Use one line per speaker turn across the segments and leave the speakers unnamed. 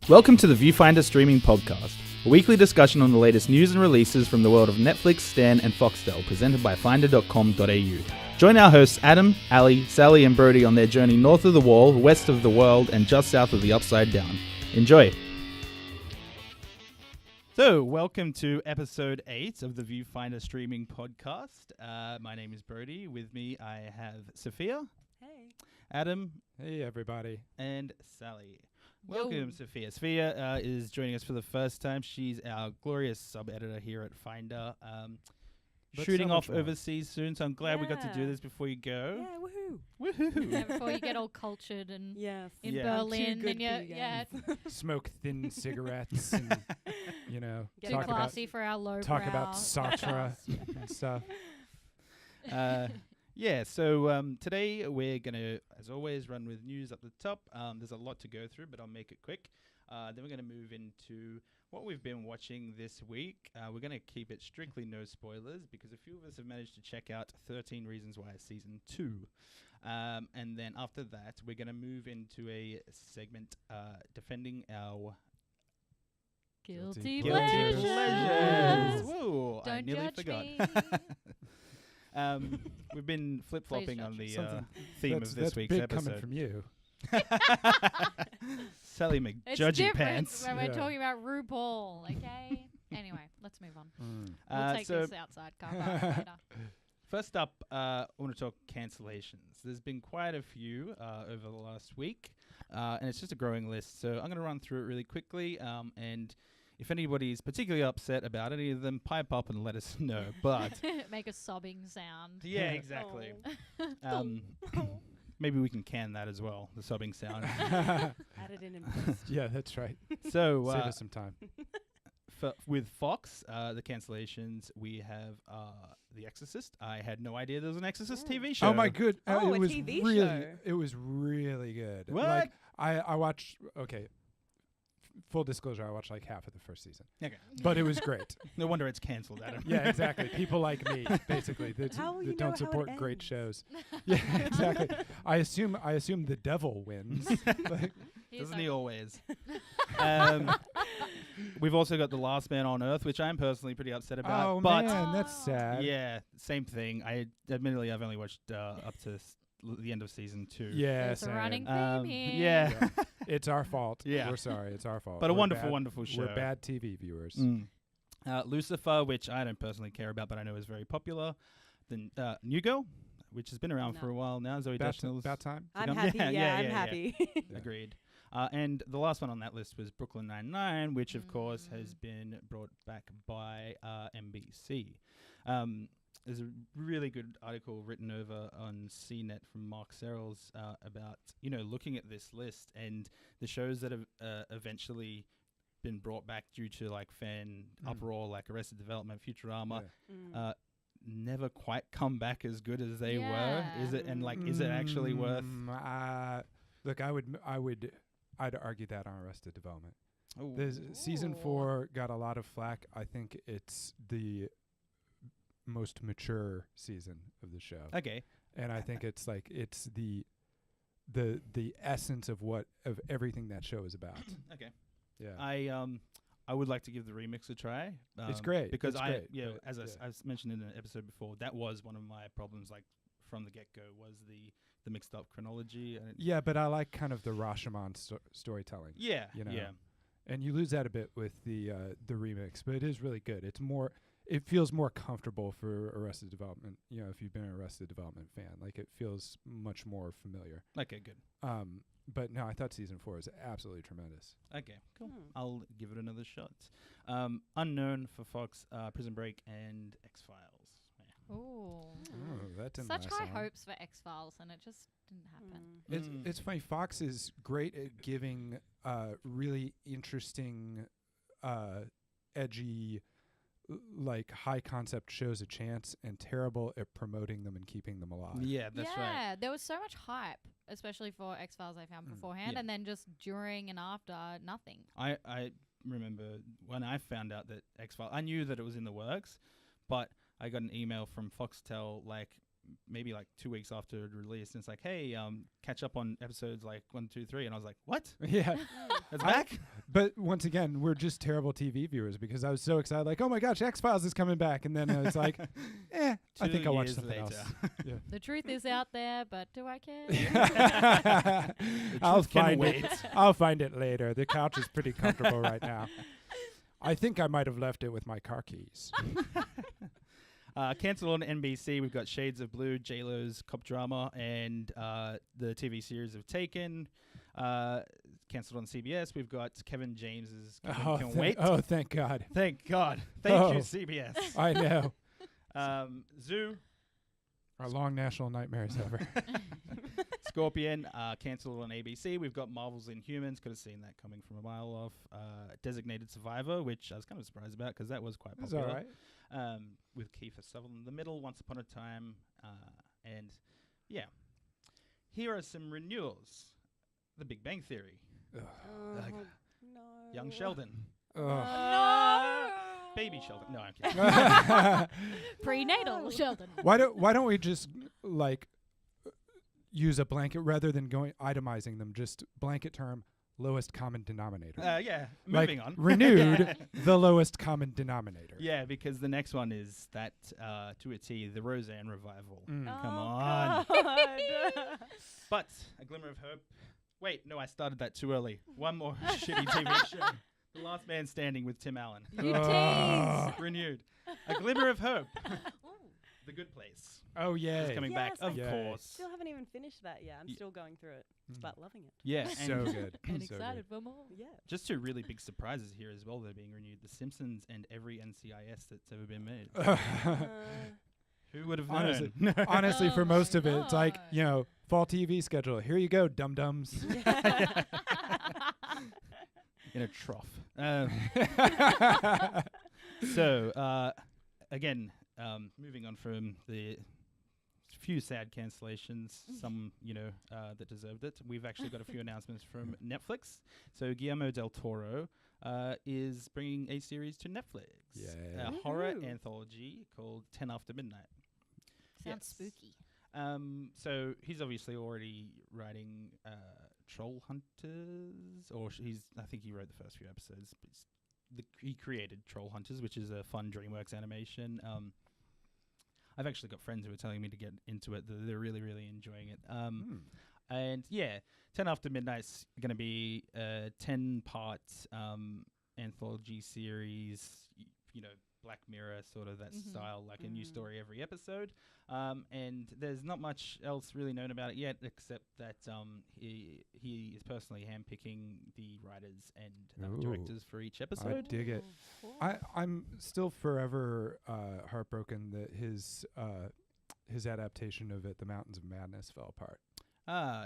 Welcome to the Viewfinder Streaming Podcast, a weekly discussion on the latest news and releases from the world of Netflix, Stan, and Foxtel, presented by finder.com.au. Join our hosts Adam, Ali, Sally, and Brody on their journey north of the wall, west of the world, and just south of the upside down. Enjoy! So, welcome to episode 8 of the Viewfinder Streaming Podcast. My name is Brody. With me, I have Sophia.
Hey.
Adam.
Hey, everybody.
And Sally. Welcome, Sophia. Sophia is joining us for the first time. She's our glorious sub-editor here at Finder. Shooting
so
off
much more.
overseas soon, so I'm glad we got to do this before you go.
Yeah, woohoo.
Woohoo!
Yeah, before you get all cultured and
Yes.
in
Yeah.
Berlin,
Too good
and
for
you're
you
yeah,
guys.
Smoke thin cigarettes and,
too
talk
classy for our low
about
brow.
Sartre and stuff.
So today we're going to, as always, run with news up the top. There's a lot to go through, but I'll make it quick. Then we're going to move into what we've been watching this week. We're going to keep it strictly no spoilers because a few of us have managed to check out 13 Reasons Why Season 2. And then after that, we're going to move into a segment defending our
Guilty
Guilty
pleasures.
Whoa, I
Don't
nearly
judge
forgot.
me.
We've been flip-flopping
Please
on the
Something-
theme
that's
of this week's
big
episode.
coming from you.
Sally
It's
McJudgy
different
Pants.
when we're
Yeah.
talking about RuPaul, okay? Anyway, let's move on. We'll take
so
this outside car park later.
first up, I want to talk cancellations. There's been quite a few over the last week, and it's just a growing list. So I'm going to run through it really quickly, and if anybody's particularly upset about any of them, pipe up and let us know. But
Make a sobbing sound.
yeah, exactly. Maybe we can can that as well, the sobbing sound.
Add it in post.
Yeah, that's right.
So
Save us some time.
with Fox, the cancellations, we have The Exorcist. I had no idea there was an Exorcist TV show.
Oh my good!
Oh,
it
a
was
TV
really,
show.
It was really good.
What?
Like I watched. Okay, full disclosure, I watched like half of the first season,
Okay.
but it was great.
No wonder it's cancelled, Adam.
Yeah, exactly. People like me, basically, that,
How will you
that
know
don't
how it
support great
ends?
shows. Yeah, exactly. I assume the devil wins. Like,
He's
Doesn't
like,
he always? We've also got The Last Man on Earth, which I'm personally pretty upset about.
oh
but
man, that's sad.
yeah, same thing. Admittedly, I've only watched up to the end of season 2.
Yeah,
There's a
same.
running theme here.
Yeah.
It's our fault.
Yeah.
We're sorry. It's our fault.
But a
We're
wonderful,
bad-
wonderful show.
We're bad TV viewers.
Lucifer, which I don't personally care about, but I know is very popular. Then New Girl, which has been around for a
No.
while now. Zoe Deschanel's
About time.
I'm
come-
happy.
yeah,
I'm
yeah.
happy.
Yeah.
Agreed. And the last one on that list was Brooklyn Nine-Nine, which of course has been brought back by NBC. There's a really good article written over on CNET from Mark Serrels about, looking at this list and the shows that have eventually been brought back due to like fan uproar, like Arrested Development, Futurama, never quite come back as good as they were. Is it is it actually worth?
Look, I'd argue that on Arrested Development.
Oh,
Season 4 got a lot of flack. I think it's the most mature season of the show,
okay.
and I think it's the essence of everything that show is about.
Okay.
Yeah.
I would like to give the remix a try.
It's great.
because
It's great, but
as I
yeah.
mentioned in an episode before, that was one of my problems. Like from the get-go, was the mixed up chronology. And
Yeah, but I like kind of the Rashomon storytelling.
yeah,
You know.
yeah.
And you lose that a bit with the remix, but it is really good. It feels more comfortable for Arrested Development. If you've been an Arrested Development fan, like it feels much more familiar.
Okay, good.
But no, I thought season 4 is absolutely tremendous.
Okay, cool. I'll give it another shot. Unknown for Fox, Prison Break, and X-Files. Yeah.
Ooh.
Oh, that didn't
Such
last
high
long.
hopes for X-Files, and it just didn't happen.
It's funny. Fox is great at giving really interesting, edgy, like high concept shows a chance, and terrible at promoting them and keeping them alive.
Yeah, that's right.
Yeah, there was so much hype, especially for X-Files I found beforehand,
Yeah.
and then just during and after, nothing.
I remember when I found out that X-Files, I knew that it was in the works, but I got an email from Foxtel like maybe like 2 weeks after it released, and it's like, hey, catch up on episodes like 1, 2, 3, and I was like, what?
Yeah.
It's back?
But once again, we're just terrible TV viewers because I was so excited, like, oh my gosh, X-Files is coming back, and then it's like, I think I'll watch something else. Yeah.
The truth is out there, but do I care?
I'll find it. I'll find it later. The couch is pretty comfortable right now. I think I might have left it with my car keys.
Cancelled on NBC, we've got Shades of Blue, J-Lo's cop drama, and the TV series of Taken. Cancelled on CBS, we've got Kevin James's Can Wait.
Oh, thank God.
Thank God. Thank you, CBS.
I know.
Zoo.
Our long national nightmares ever.
Scorpion, cancelled on ABC. We've got Marvel's Inhumans. Could have seen that coming from a mile off. Designated Survivor, which I was kind of surprised about because that was quite popular.
That's all right.
With Kiefer Sutherland in the middle, Once Upon a Time. And, yeah. Here are some renewals. The Big Bang Theory.
No.
Young Sheldon.
No.
Baby Sheldon. No, I'm kidding.
Prenatal Sheldon.
Why don't we just like use a blanket rather than itemizing them? Just blanket term, lowest common denominator.
Yeah. Moving on.
Renewed, the lowest common denominator.
Yeah, because the next one is that to a T, the Roseanne revival.
Mm.
Come on. But a glimmer of hope. Wait, no, I started that too early. One more shitty TV show. The Last Man Standing with Tim Allen.
You tease.
Renewed. A glimmer of hope. The Good Place.
Oh, yeah.
It's coming back, of course.
Still haven't even finished that yet. I'm still going through it, but loving it.
Yeah.
So good.
And
So
excited
good.
for more.
Yeah.
Just two really big surprises here as well that are being renewed. The Simpsons and every NCIS that's ever been made. Who would have known?
Honestly, for
Oh
most
my
of it, it's like,
God.
fall TV schedule. Here you go, dum-dums.
In a trough. So, again, moving on from the few sad cancellations, some, that deserved it. We've actually got a few announcements from Netflix. So Guillermo del Toro is bringing a series to Netflix.
Yeah.
A horror anthology called 10 After Midnight.
Sounds
Yes.
spooky.
So he's obviously already writing Troll Hunters, or I think he wrote the first few episodes. But he created Troll Hunters, which is a fun DreamWorks animation. I've actually got friends who are telling me to get into it. They're really, really enjoying it. And yeah, 10 After Midnight's going to be a 10-part anthology series, Black Mirror, sort of that style, like a new story every episode. And there's not much else really known about it yet, except that he is personally handpicking the writers and directors for each episode.
I dig it.
Cool.
I'm still forever heartbroken that his adaptation of It, The Mountains of Madness, fell apart.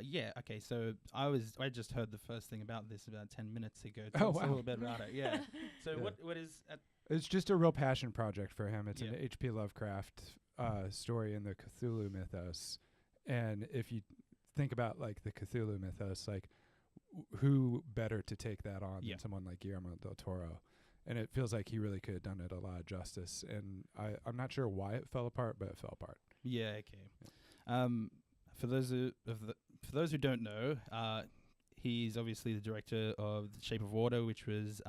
Yeah, okay, so I just heard the first thing about this about 10 minutes ago.
Oh,
Tell us
wow.
a little bit about it, yeah. So
Yeah.
what is...
It's just a real passion project for him. It's
Yeah.
an H.P. Lovecraft story in the Cthulhu mythos. And if you think about like the Cthulhu mythos, like who better to take that on than someone like Guillermo del Toro? And it feels like he really could have done it a lot of justice. And I'm not sure why it fell apart, but it fell apart.
Yeah, okay. For those who don't know, he's obviously the director of The Shape of Water, which was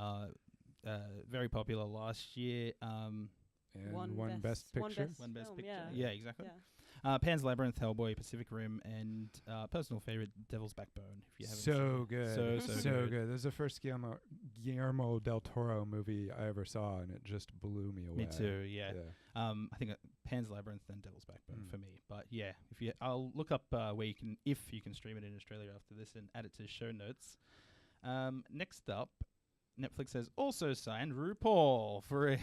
very popular last year.
And one best picture.
One best
film,
picture.
yeah.
Yeah, exactly. Pan's Labyrinth, Hellboy, Pacific Rim, and personal favorite, Devil's Backbone. If you haven't seen
So
it.
good.
So good.
This is the first Guillermo del Toro movie I ever saw, and it just blew me away.
Me too. Yeah. I think Pan's Labyrinth, then Devil's Backbone for me. But yeah, I'll look up if you can stream it in Australia after this and add it to show notes. Next up, Netflix has also signed RuPaul for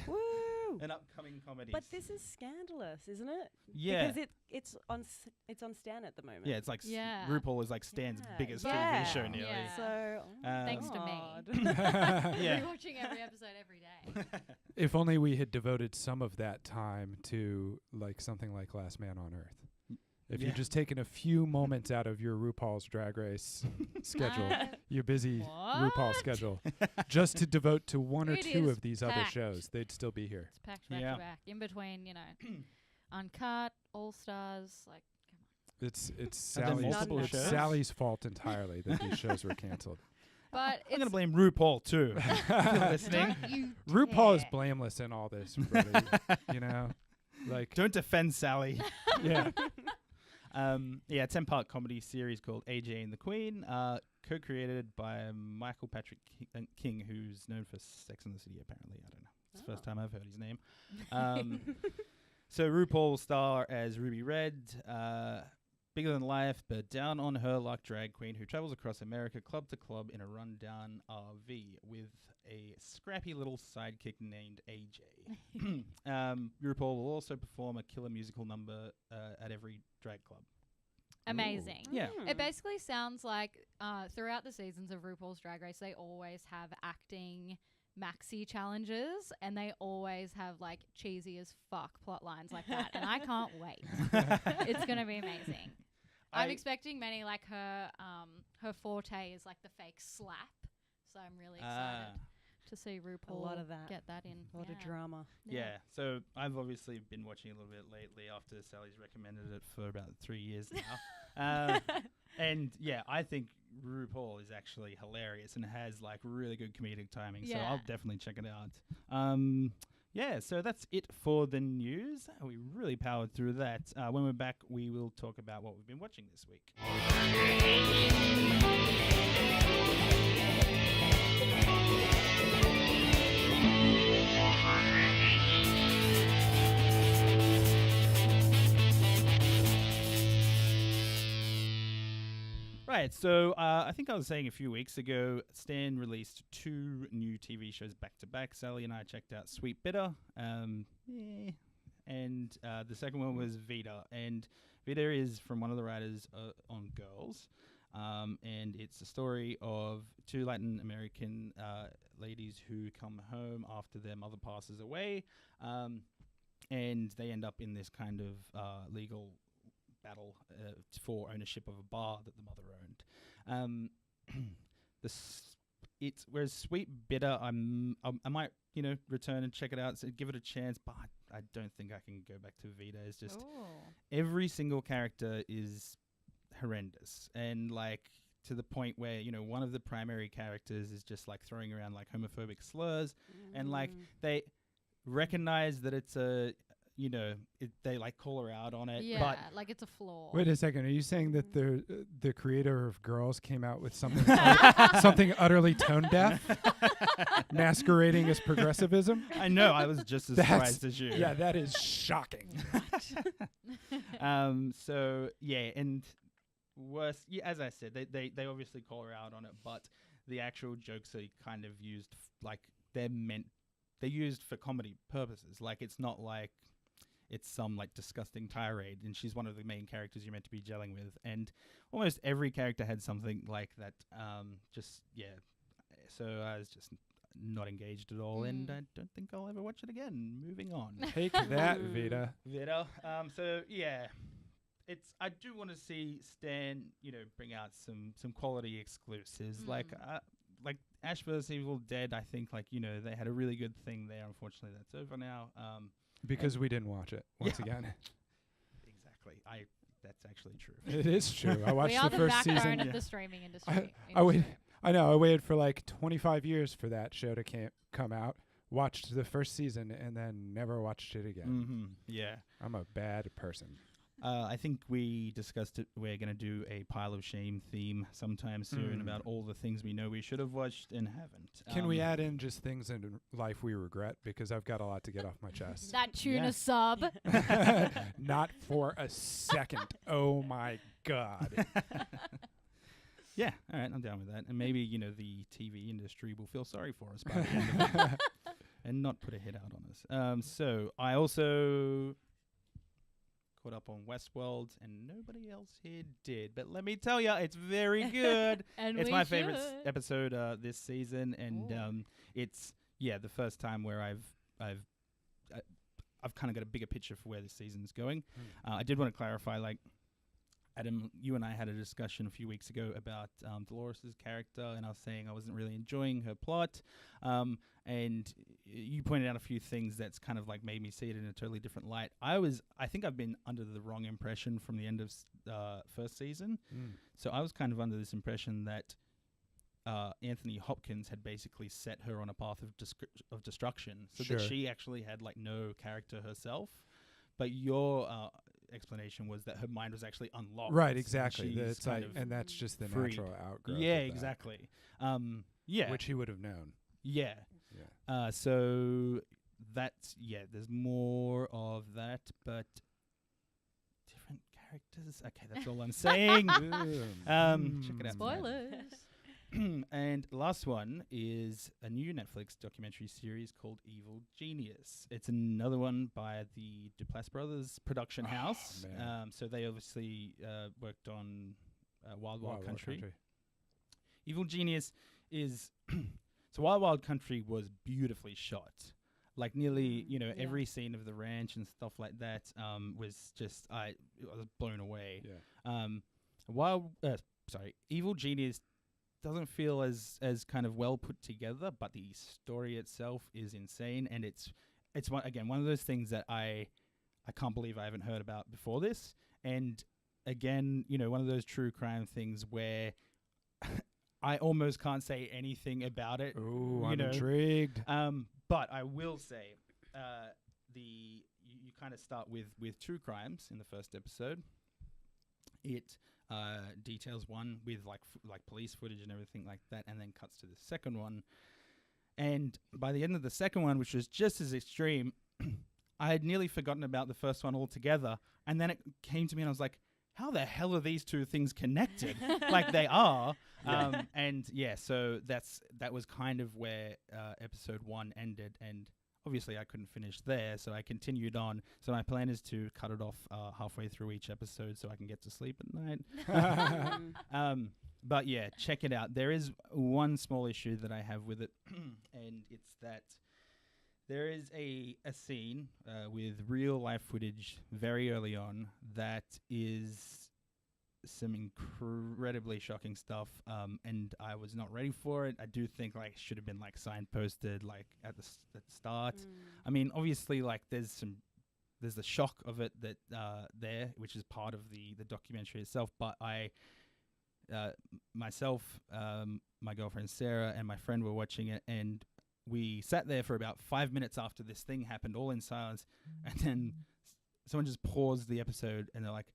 an upcoming comedy.
But this is scandalous, isn't it?
Yeah.
Because it's on Stan at the moment.
Yeah, it's like
Yeah.
RuPaul is like Stan's biggest
Yeah.
TV show nearly.
Yeah.
So
Thanks to me.
God.
Yeah.
Rewatching every episode every day.
If only we had devoted some of that time to like something like Last Man on Earth. If
Yeah.
you'd just taken a few moments out of your RuPaul's Drag Race schedule, your busy RuPaul
What?
schedule, just to devote to one or
It
two
is
of these other
packed.
shows, they'd still be here.
It's packed back
Yeah.
to back. In between, Uncut, All Stars. Like, come on.
It's
Are there multiple
it's
shows?
Sally's fault entirely that these shows were canceled.
But
I'm
it's
gonna blame RuPaul too. If you're listening.
Don't you
RuPaul is
dare.
blameless in all this, really. You know, like
Don't defend Sally.
yeah.
10-part comedy series called AJ and the Queen, co-created by Michael Patrick King, who's known for Sex and the City, apparently. I don't know. It's the first time I've heard his name. So RuPaul will star as Ruby Red, bigger than life, but down on her luck drag queen who travels across America club to club in a rundown RV with a scrappy little sidekick named AJ. RuPaul will also perform a killer musical number at every drag club.
Amazing.
Yeah.
It basically sounds like throughout the seasons of RuPaul's Drag Race, they always have acting maxi challenges, and they always have like cheesy as fuck plot lines like that, and I can't wait. It's gonna be amazing. I'm expecting many like her forte is like the fake slap, so I'm really excited to see RuPaul
A lot of that.
get that in.
A lot of drama.
Yeah, so I've obviously been watching a little bit lately after Sally's recommended it for about 3 years now. And yeah, I think RuPaul is actually hilarious and has like really good comedic timing. So I'll definitely check it out. Yeah, so that's it for the news. We really powered through that. When we're back, we will talk about what we've been watching this week. Right, so I think I was saying a few weeks ago, Stan released 2 new TV shows back to back. Sally and I checked out Sweet Bitter, and the second one was Vita. And Vita is from one of the writers on Girls, and it's a story of 2 Latin American ladies who come home after their mother passes away, and they end up in this kind of legal battle for ownership of a bar that the mother owned. Whereas Sweet Bitter, I might return and check it out, so give it a chance, but I don't think I can go back to Vita. It's just every single character is horrendous, and like to the point where one of the primary characters is just like throwing around like homophobic slurs, and like they recognize that it's a they like call her out on it.
Yeah,
but
like it's a flaw.
Wait a second. Are you saying that the creator of Girls came out with something something utterly tone deaf, masquerading as progressivism?
I know. I was just as surprised as you.
Yeah, that is shocking.
So yeah, and worse. Yeah, as I said, they obviously call her out on it, but the actual jokes are kind of used they're used for comedy purposes. Like it's not like it's some like disgusting tirade, and she's one of the main characters you're meant to be gelling with, and almost every character had something like that. So I was just not engaged at all, and I don't think I'll ever watch it again. Moving on.
Take that, Vita.
So yeah, I do want to see Stan, bring out some quality exclusives like Ash vs. Evil Dead. I think they had a really good thing there. Unfortunately, that's over now.
Because we didn't watch it once again.
Exactly. That's actually true.
It is true. I watched
we are
the first
backbone
season.
of the streaming industry.
I waited for like 25 years for that show to come out. Watched the first season and then never watched it again.
Mm-hmm. Yeah.
I'm a bad person.
I think we discussed it. We're going to do a pile of shame theme sometime soon about all the things we know we should have watched and haven't.
Can we add in just things in life we regret? Because I've got a lot to get off my chest.
That tuna sub.
Not for a second. Oh my God.
Yeah, all right, I'm down with that. And maybe, the TV industry will feel sorry for us by the end of it and not put a hit out on us. So I also caught up on Westworld, and nobody else here did. But let me tell you, it's very good.
And
it's
we
my favorite
should.
episode this season, and it's the first time where I've kind of got a bigger picture for where this season's going. I did want to clarify, like Adam, you and I had a discussion a few weeks ago about Dolores' character, and I was saying I wasn't really enjoying her plot, and you pointed out a few things that's kind of like made me see it in a totally different light. I think I've been under the wrong impression from the end of first season. So I was kind of under this impression that Anthony Hopkins had basically set her on a path of destruction, so that she actually had like no character herself. But your explanation was that her mind was actually unlocked.
Right, exactly.
That's
like, and that's just the
freed.
natural outgrowth.
Yeah,
of that,
exactly.
which he would have known.
Yeah.
Yeah.
So that's there's more of that, but different characters. Okay, that's all I'm saying. Check it out.
Spoilers.
And the last one is a new Netflix documentary series called Evil Genius. It's another one by the Duplass Brothers production house. So they obviously worked on Wild Wild Country. Evil Genius is so Wild Wild Country was beautifully shot. Like nearly, every scene of the ranch and stuff like that was just I was blown away. Evil Genius doesn't feel as kind of well put together, but the story itself is insane, and it's one of those things that I can't believe I haven't heard about before this. And again, one of those true crime things where I almost can't say anything about it.
Ooh, I'm intrigued.
But I will say, you kind of start with true crimes in the first episode. It details one with like police footage and everything like that, and then cuts to the second one. And by the end of the second one, which was just as extreme, I had nearly forgotten about the first one altogether. And then it came to me, and I was like, "How the hell are these two things connected?" Like they are. So that was kind of where episode 1 ended, and obviously I couldn't finish there, so I continued on. So my plan is to cut it off halfway through each episode so I can get to sleep at night. But yeah, check it out. There is one small issue that I have with it, and it's that there is a scene with real life footage very early on that is some incredibly shocking stuff, and I was not ready for it. I do think like should have been like signposted like at the start. I mean, obviously like there's the shock of it that there, which is part of the documentary itself. But I myself, my girlfriend Sarah, and my friend were watching it, and we sat there for about 5 minutes after this thing happened, all in silence, and then someone just paused the episode, and they're like,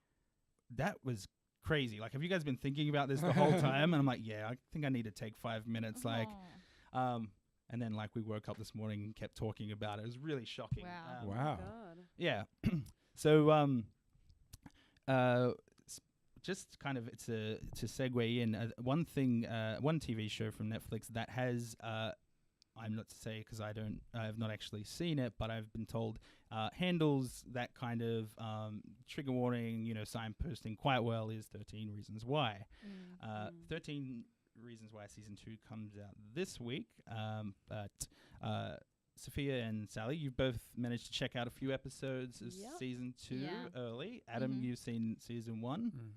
"That was crazy. Like, have you guys been thinking about this the whole time?" And I'm like, "Yeah, I think I need to take 5 minutes." And then like we woke up this morning and kept talking about it. It was really shocking.
Wow.
Yeah. So just kind of to segue in, one TV show from Netflix that has I'm not to say because I have not actually seen it, but I've been told handles that kind of trigger warning, signposting quite well is 13 Reasons Why. 13 Reasons Why season 2 comes out this week, but Sophia and Sally, you've both managed to check out a few episodes of season 2 early. Adam, you've seen season 1.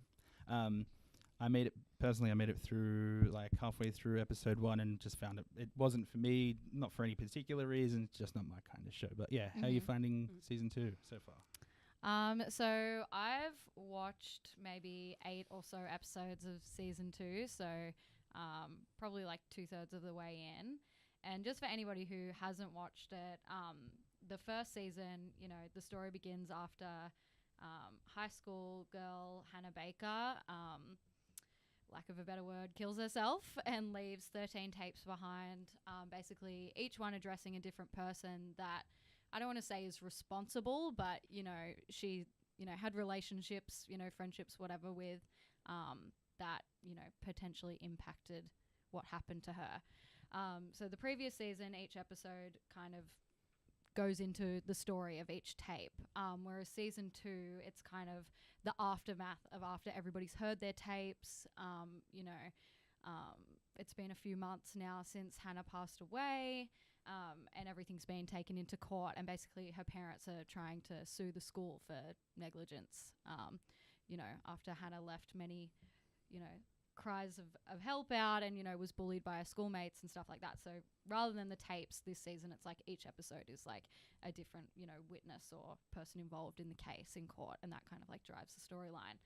I made it through like halfway through episode 1 and just found it wasn't for me, not for any particular reason, just not my kind of show. But yeah, how are you finding season 2 so far?
So I've watched maybe 8 or so episodes of season 2, so probably like 2/3 of the way in. And just for anybody who hasn't watched it, the first season, the story begins after high school girl Hannah Baker, lack of a better word, kills herself and leaves 13 tapes behind, basically each one addressing a different person that I don't want to say is responsible, but, she, had relationships, friendships, whatever, with that, potentially impacted what happened to her. So the previous season, each episode kind of goes into the story of each tape, whereas season 2, it's kind of the aftermath of after everybody's heard their tapes. It's been a few months now since Hannah passed away, and everything's been taken into court, and basically her parents are trying to sue the school for negligence, after Hannah left many, cries of help out and, you know, was bullied by her schoolmates and stuff like that. So rather than the tapes this season, it's like each episode is like a different, you know, witness or person involved in the case in court, and that kind of like drives the storyline.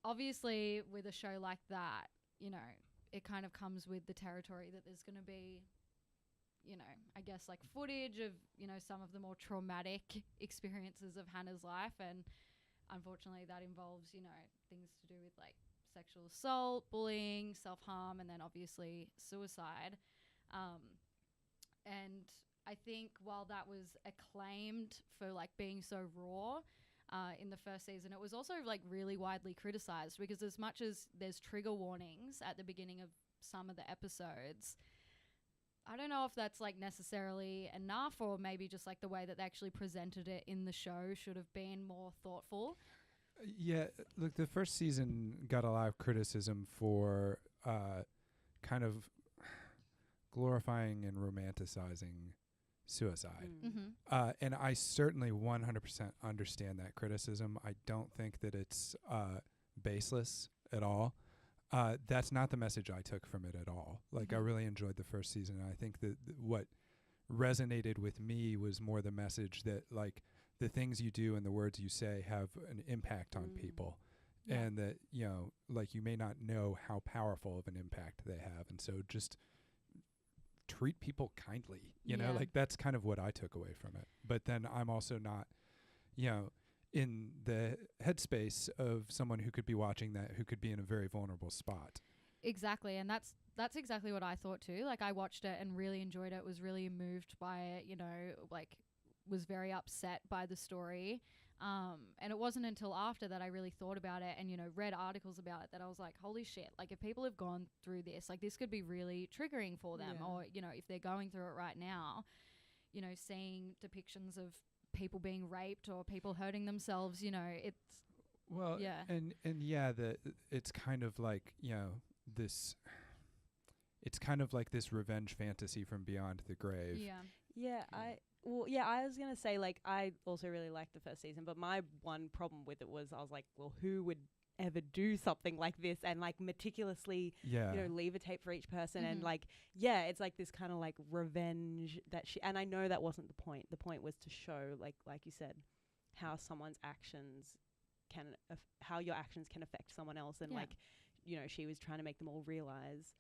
Obviously, with a show like that, you know, it kind of comes with the territory that there's going to be, you know, I guess like footage of, you know, some of the more traumatic experiences of Hannah's life. And unfortunately that involves, you know, things to do with like sexual assault, bullying, self-harm, and then obviously suicide. And I think while that was acclaimed for like being so raw in the first season, it was also like really widely criticized, because as much as there's trigger warnings at the beginning of some of the episodes, I don't know if that's like necessarily enough, or maybe just like the way that they actually presented it in the show should have been more thoughtful.
Yeah, look, the first season got a lot of criticism for kind of glorifying and romanticizing suicide. And I certainly 100% understand that criticism. I don't think that it's baseless at all. That's not the message I took from it at all. Like, I really enjoyed the first season. And I think that what resonated with me was more the message that, like, the things you do and the words you say have an impact on people. And that, you know, like, you may not know how powerful of an impact they have. And so just treat people kindly, you know, like, that's kind of what I took away from it. But then I'm also not, you know, in the headspace of someone who could be watching that, who could be in a very vulnerable spot.
Exactly. And that's exactly what I thought too. Like, I watched it and really enjoyed it, was really moved by it, you know, like, was very upset by the story. And it wasn't until after that I really thought about it and, you know, read articles about it that I was like, holy shit, like, if people have gone through this, like, this could be really triggering for them. Or, you know, if they're going through it right now, you know, seeing depictions of people being raped or people hurting themselves, you know, it's,
well, and it's kind of like, you know, this, it's kind of like this revenge fantasy from beyond the grave.
I was going to say, like, I also really liked the first season, but my one problem with it was I was like, well, who would ever do something like this and, like, meticulously, you know, leave a tape for each person? And, like, it's like this kind of, like, revenge that and I know that wasn't the point. The point was to show, like you said, how someone's actions how your actions can affect someone else. And, like, you know, she was trying to make them all realize.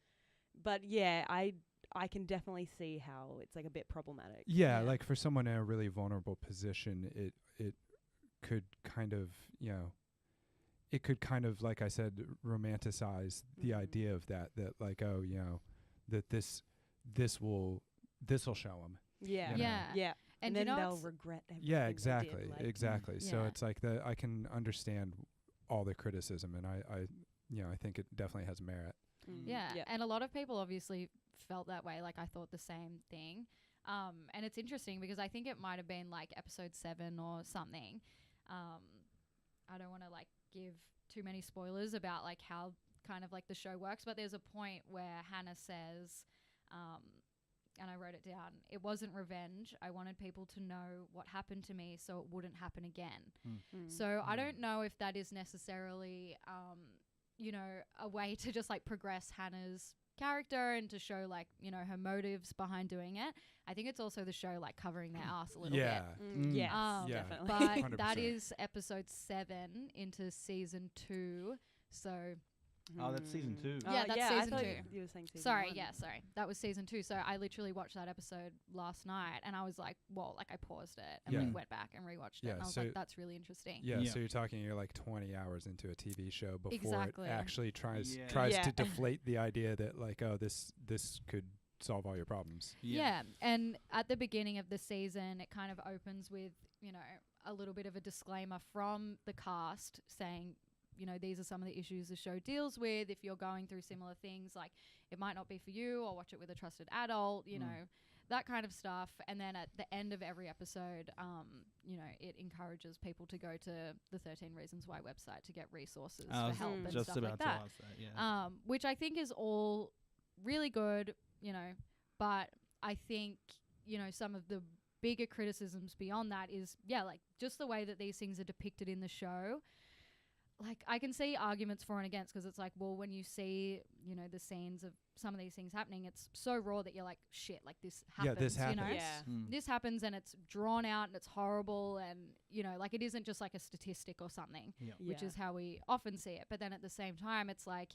But, I can definitely see how it's, like, a bit problematic.
Like, for someone in a really vulnerable position, it could kind of, you know, it could kind of, like I said, romanticize the idea of that, like, oh, you know, that this will show them.
And then they'll regret everything.
Exactly.
They did,
exactly. So it's like I can understand all the criticism, and I you know, I think it definitely has merit.
And a lot of people obviously felt that way. Like, I thought the same thing. And it's interesting because I think it might have been like episode 7 or something. I don't want to like give too many spoilers about like how kind of like the show works, but there's a point where Hannah says, and I wrote it down, it wasn't revenge. I wanted people to know what happened to me so it wouldn't happen again. So I don't know if that is necessarily, you know, a way to just like progress Hannah's character and to show like, you know, her motives behind doing it. I think it's also the show like covering their ass a little bit.
Yes, definitely.
But that is episode 7 into season 2. So
Oh, that's season 2.
Yeah, that's season 2.
You were saying season
sorry,
1.
Sorry. That was season 2. So I literally watched that episode last night and I was like, whoa, like I paused it and like went back and rewatched it. And I was like, that's really interesting.
So you're like 20 hours into a TV show before it actually tries to deflate the idea that like, oh, this could solve all your problems.
And at the beginning of the season, it kind of opens with, you know, a little bit of a disclaimer from the cast saying, you know, these are some of the issues the show deals with. If you're going through similar things, like it might not be for you, or watch it with a trusted adult, you know, that kind of stuff. And then at the end of every episode, you know, it encourages people to go to the 13 Reasons Why website to get resources for help and
just
stuff
about
like
to
that.
ask that.
Which I think is all really good, you know, but I think, you know, some of the bigger criticisms beyond that is, like just the way that these things are depicted in the show. like I can see arguments for and against, because it's like, well, when you see, you know, the scenes of some of these things happening, it's so raw that you're like, shit, like this happens.
Yeah, this happens.
You know?
Yeah.
This happens, and it's drawn out and it's horrible, and you know, like it isn't just like a statistic or something, which is how we often see it. But then at the same time, it's like,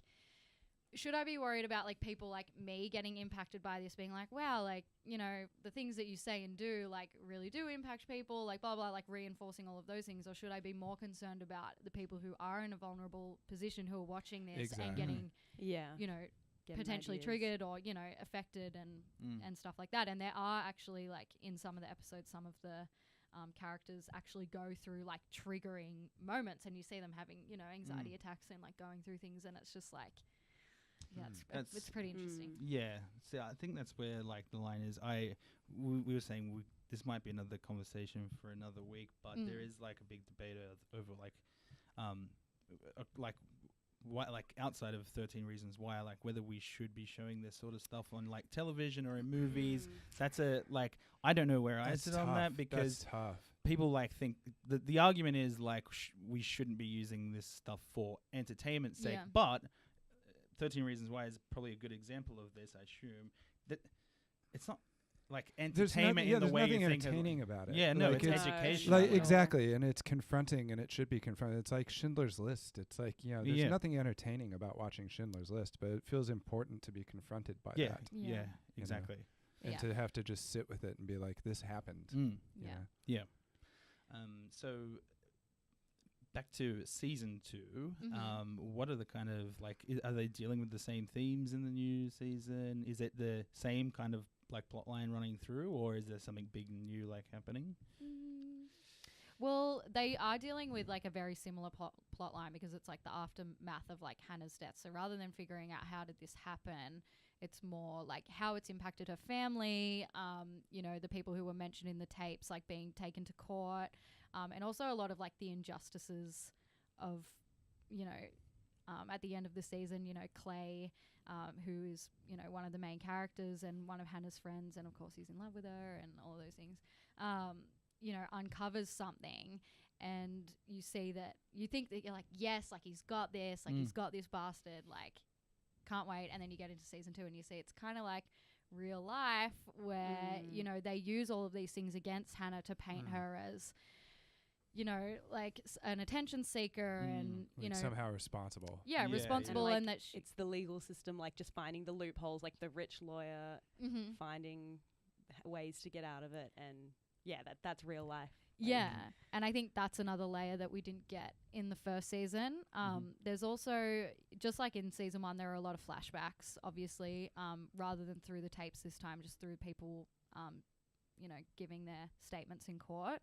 should I be worried about like people like me getting impacted by this, being like, wow, like, you know, the things that you say and do like really do impact people, like blah blah, like reinforcing all of those things? Or should I be more concerned about the people who are in a vulnerable position, who are watching this and getting you know, potentially triggered or, you know, affected and stuff like that? And there are actually, like, in some of the episodes, some of the characters actually go through like triggering moments, and you see them having, you know, anxiety attacks and like going through things, and it's just like, it's pretty interesting.
Yeah, so I think that's where like the line is. We were saying this might be another conversation for another week, but there is like a big debate over like why, like outside of 13 Reasons Why, like whether we should be showing this sort of stuff on like television or in movies. That's a like, I don't know where I sit on that, because
that's tough.
People like think the argument is like we shouldn't be using this stuff for entertainment's sake, but 13 Reasons Why is probably a good example of this. I assume that it's not like entertainment in the way you think.
There's nothing entertaining about it.
Yeah, no,
like
it's educational.
Like exactly, and it's confronting, and it should be confronted. It's like Schindler's List. It's like, you know, there's nothing entertaining about watching Schindler's List, but it feels important to be confronted by that.
Yeah, exactly.
You know? And to have to just sit with it and be like, this happened.
Yeah. So back to season 2. What are the kind of like? Are they dealing with the same themes in the new season? Is it the same kind of like plot line running through, or is there something big and new like happening?
Well, they are dealing with like a very similar plot line, because it's like the aftermath of like Hannah's death. So rather than figuring out how did this happen, it's more like how it's impacted her family, you know, the people who were mentioned in the tapes like being taken to court, and also a lot of like the injustices of, you know, at the end of the season, you know, Clay, who is, you know, one of the main characters and one of Hannah's friends, and of course he's in love with her and all of those things, you know, uncovers something, and you see that, you think that you're like, yes, like he's got this, like he's got this bastard, like can't wait. And then you get into season 2 and you see it's kind of like real life, where, you know, they use all of these things against Hannah to paint her as, you know, like an attention seeker and, you know,
somehow responsible.
Yeah, responsible.
And,
and
like,
that
it's the legal system, like just finding the loopholes, like the rich lawyer finding ways to get out of it. And yeah, that's real life.
Yeah. And I think that's another layer that we didn't get in the first season. There's also, just like in season 1, there are a lot of flashbacks, obviously, rather than through the tapes this time, just through people, you know, giving their statements in court.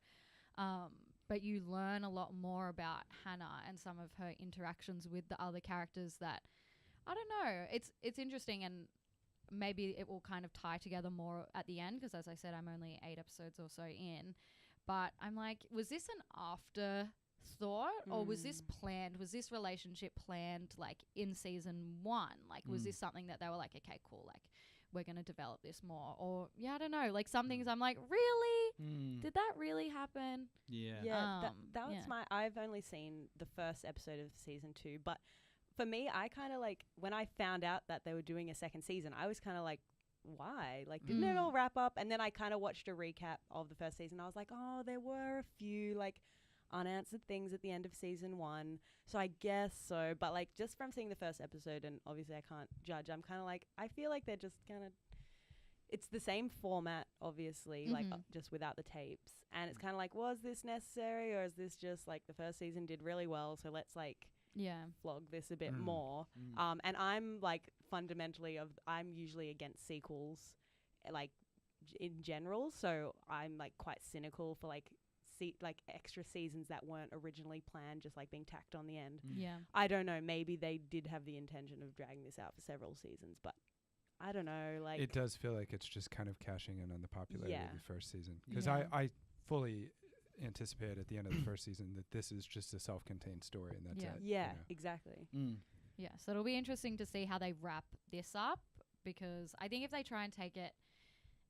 But you learn a lot more about Hannah and some of her interactions with the other characters that, I don't know, it's interesting, and maybe it will kind of tie together more at the end, because as I said, I'm only 8 episodes or so in. But I'm like, was this an afterthought, or was this planned? Was this relationship planned like in season 1? Like, was this something that they were like, okay, cool, like we're going to develop this more? Or, I don't know. Like some things I'm like, really? Did that really happen?
Yeah. That was I've only seen the first episode of season 2, but for me, I kind of like, when I found out that they were doing a second season, I was kind of like, why? Like, didn't it all wrap up? And then I kind of watched a recap of the first season. I was like, oh, there were a few like unanswered things at the end of season 1. So I guess so. But like, just from seeing the first episode, and obviously I can't judge, I'm kind of like, I feel like they're just kind of, it's the same format, obviously, like just without the tapes. And it's kind of like, was this necessary? Or is this just like the first season did really well, so let's like flog this a bit more. And I'm like fundamentally I'm usually against sequels, like in general. So I'm like quite cynical for like extra seasons that weren't originally planned, just like being tacked on the end. I don't know. Maybe they did have the intention of dragging this out for several seasons, but I don't know. Like,
it does feel like it's just kind of cashing in on the popularity of the first season, because I fully anticipate at the end of the first season that this is just a self-contained story, and that's it.
Yeah, exactly.
Yeah, so it'll be interesting to see how they wrap this up, because I think if they try and take it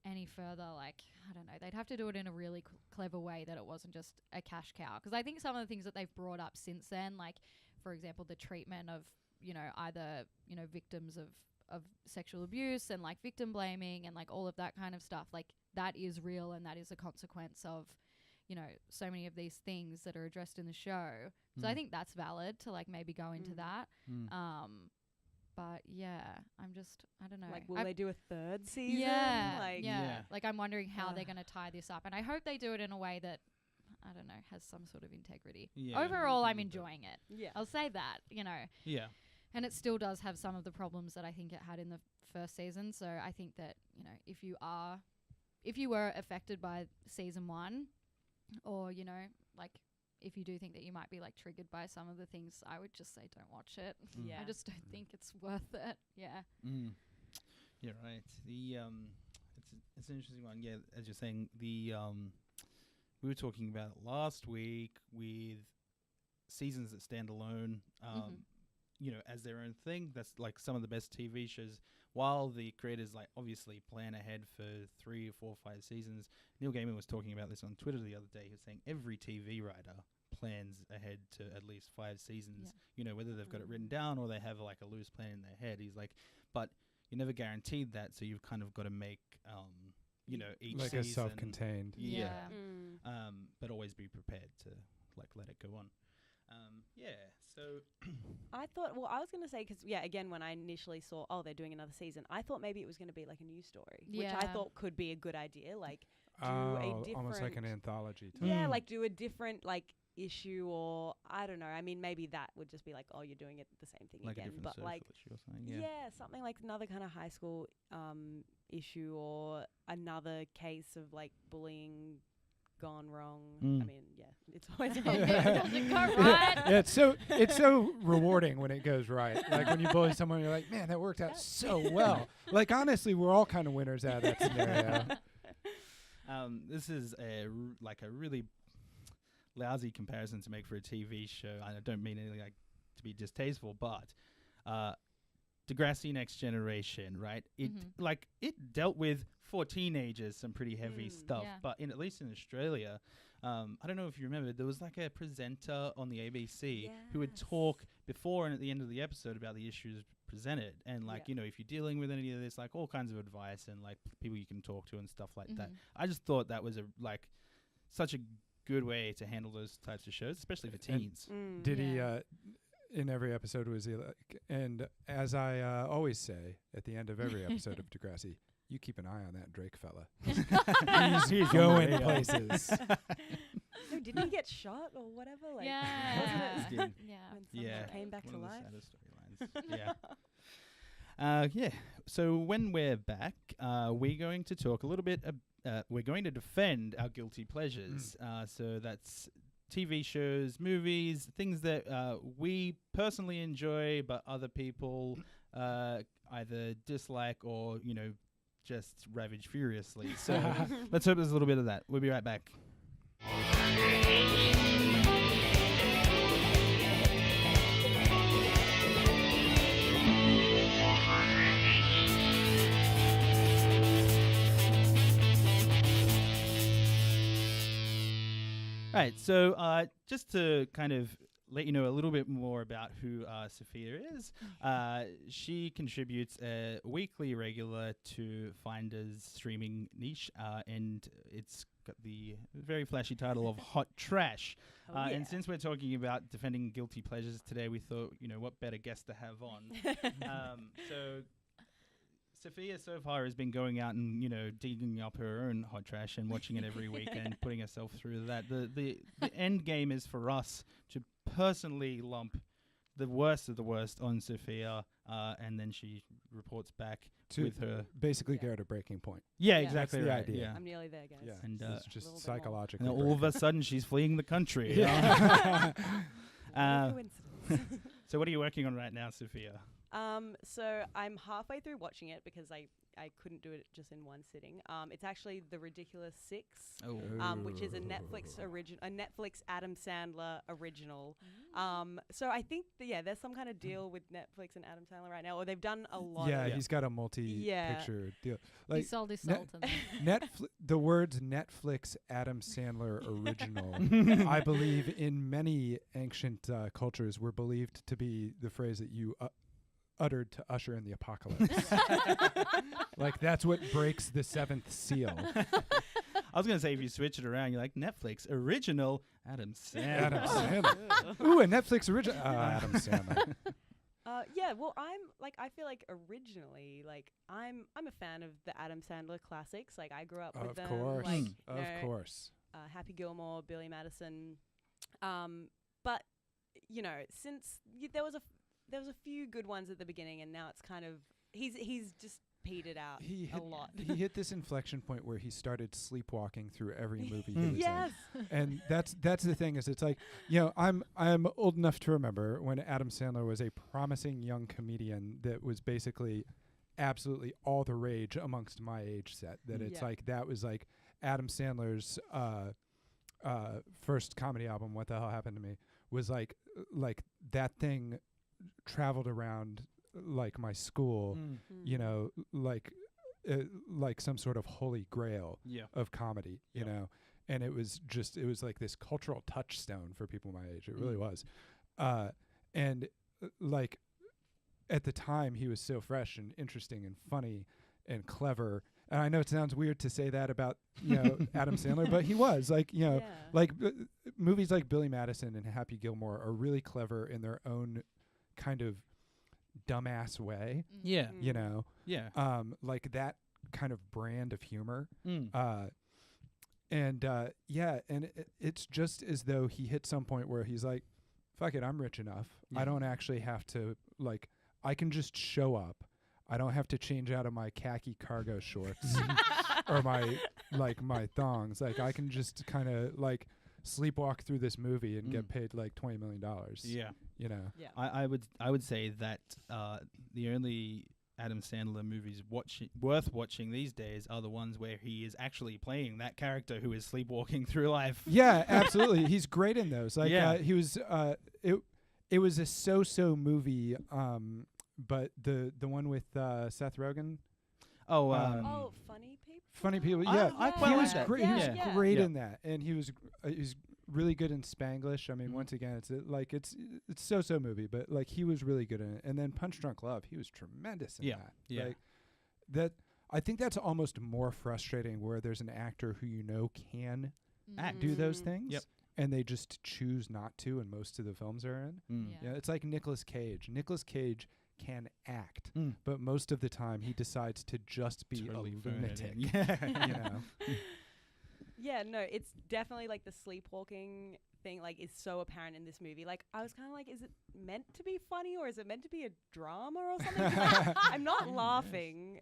any further, like, I don't know, they'd have to do it in a really clever way that it wasn't just a cash cow. Because I think some of the things that they've brought up since then, like, for example, the treatment of, either, victims of sexual abuse and like victim blaming and like all of that kind of stuff. Like that is real and that is a consequence of, so many of these things that are addressed in the show. So I think that's valid to like maybe go into that. But yeah, I don't know.
Like, will they do a third season?
Yeah. Like I'm wondering how they're going to tie this up. And I hope they do it in a way that, I don't know, has some sort of integrity. Yeah. Overall, I'm enjoying it. Yeah. I'll say that,
Yeah.
And it still does have some of the problems that I think it had in the first season. So I think that, if you were affected by season 1, or, like if you do think that you might be like triggered by some of the things, I would just say don't watch it. Yeah. I just don't think it's worth it. Yeah.
Yeah, right. The it's an interesting one. Yeah, as you're saying, we were talking about it last week with seasons that stand alone, as their own thing. That's like some of the best TV shows. While the creators like obviously plan ahead for 3 or 4 or 5 seasons, Neil Gaiman was talking about this on Twitter the other day. He was saying every TV writer plans ahead to at least 5 seasons. Yeah. Whether they've got it written down or they have like a loose plan in their head. He's like, but you're never guaranteed that, so you've kind of got to make each
like
season
a self-contained.
Yeah. But always be prepared to like let it go on. So
I thought, I was going to say, because, again, when I initially saw, they're doing another season, I thought maybe it was going to be like a new story, which I thought could be a good idea. Like, do a different...
almost like an anthology.
Yeah, like do a different, like, issue, or I don't know. I mean, maybe that would just be like, you're doing it the same thing
like
again. But like,
issue or something,
something like another kind of high school issue, or another case of like bullying gone wrong. I mean, it's always
doesn't go right.
Yeah, it's so rewarding when it goes right. Like when you bully someone, you're like, man, that worked out so well. Like honestly, we're all kind of winners out of that scenario.
This is a really lousy comparison to make for a TV show. I don't mean anything like to be distasteful, but Degrassi Next Generation, right? It dealt with for teenagers some pretty heavy stuff, but at least in Australia, I don't know if you remember, there was like a presenter on the ABC who would talk before and at the end of the episode about the issues presented, and like if you're dealing with any of this, like all kinds of advice and like people you can talk to and stuff like that. I just thought that was such a good way to handle those types of shows, especially for teens.
Did he in every episode was he like, and as I always say at the end of every episode of Degrassi, you keep an eye on that Drake fella. he's going places.
No, didn't he get shot or whatever? Like,
yeah.
When came back to life.
So when we're back, we're going to talk a little bit. We're going to defend our guilty pleasures. So that's TV shows, movies, things that we personally enjoy, but other people either dislike or just ravage furiously. So let's hope there's a little bit of that. We'll be right back. Right, so just to kind of let you know a little bit more about who Sophia is, she contributes a weekly regular to Finder's streaming niche, and it's got the very flashy title of Hot Trash. And since we're talking about defending guilty pleasures today, we thought, what better guest to have on. So Sophia so far has been going out and, digging up her own hot trash and watching it every week and putting herself through that. The end game is for us to personally lump the worst of the worst on Sophia, and then she reports back to with her.
Basically get her breaking point.
Yeah, exactly.
That's the
right.
idea.
Yeah.
I'm nearly there, guys.
Yeah,
and
it's just psychological.
And all of a sudden, she's fleeing the country. So what are you working on right now, Sophia?
So I'm halfway through watching it because I I couldn't do it just in one sitting. It's actually The Ridiculous Six,
Oh.
which is a Netflix Adam Sandler original. So I think there's some kind of deal with Netflix and Adam Sandler right now, or they've done a lot.
Yeah,
of
he's got a multi-picture deal.
He sold his soul to them.
The words Netflix Adam Sandler original, I believe in many ancient cultures, were believed to be the phrase that you uttered to usher in the apocalypse. Like, that's what breaks the seventh seal.
I was going to say, if you switch it around, you're like, Netflix original Adam Sandler.
Adam Sandler. Ooh, a Netflix original. Adam Sandler.
Well, I feel like originally, like, I'm a fan of the Adam Sandler classics. Like, I grew up with them.
Of course.
Happy Gilmore, Billy Madison. But, since there was a few good ones at the beginning, and now it's kind of, he's just petered out a lot.
He hit this inflection point where he started sleepwalking through every movie he was
yes.
in. And that's the thing, is it's like, I'm old enough to remember when Adam Sandler was a promising young comedian that was basically absolutely all the rage amongst my age set. That it's like, that was like Adam Sandler's first comedy album, What the Hell Happened to Me, was like that thing traveled around like my school, like some sort of holy grail of comedy, you know. And it was like this cultural touchstone for people my age. It really was. And like at the time, he was so fresh and interesting and funny and clever. And I know it sounds weird to say that about, Adam Sandler, but he was like, movies like Billy Madison and Happy Gilmore are really clever in their own kind of dumbass way.
Yeah.
Like that kind of brand of humor. It's just as though he hit some point where he's like, fuck it, I'm rich enough. I don't actually have to, like, I can just show up. I don't have to change out of my khaki cargo shorts or my thongs. Like, I can just kind of like sleepwalk through this movie and get paid like $20 million.
Yeah.
Yeah.
I would say that the only Adam Sandler movies worth watching these days are the ones where he is actually playing that character who is sleepwalking through life.
Yeah, absolutely. He's great in those. Like, he was. It was a so-so movie. But the one with Seth Rogen.
Funny People.
Funny People. Yeah,
he
was
like
great.
Yeah,
he was great in that, and he was really good in Spanglish. I mean, once again, it's so-so movie, but like he was really good in it. And then Punch Drunk Love, he was tremendous in that.
Yeah.
Like, that. I think that's almost more frustrating, where there's an actor who can do those things.
Yep.
And they just choose not to, and most of the films are in. Yeah, it's like Nicolas Cage. Nicolas Cage can act, but most of the time he decides to just be
totally
a lunatic.
It's definitely like the sleepwalking thing, like, is so apparent in this movie. Like, I was kind of like, is it meant to be funny, or is it meant to be a drama or something? Like, I'm not laughing,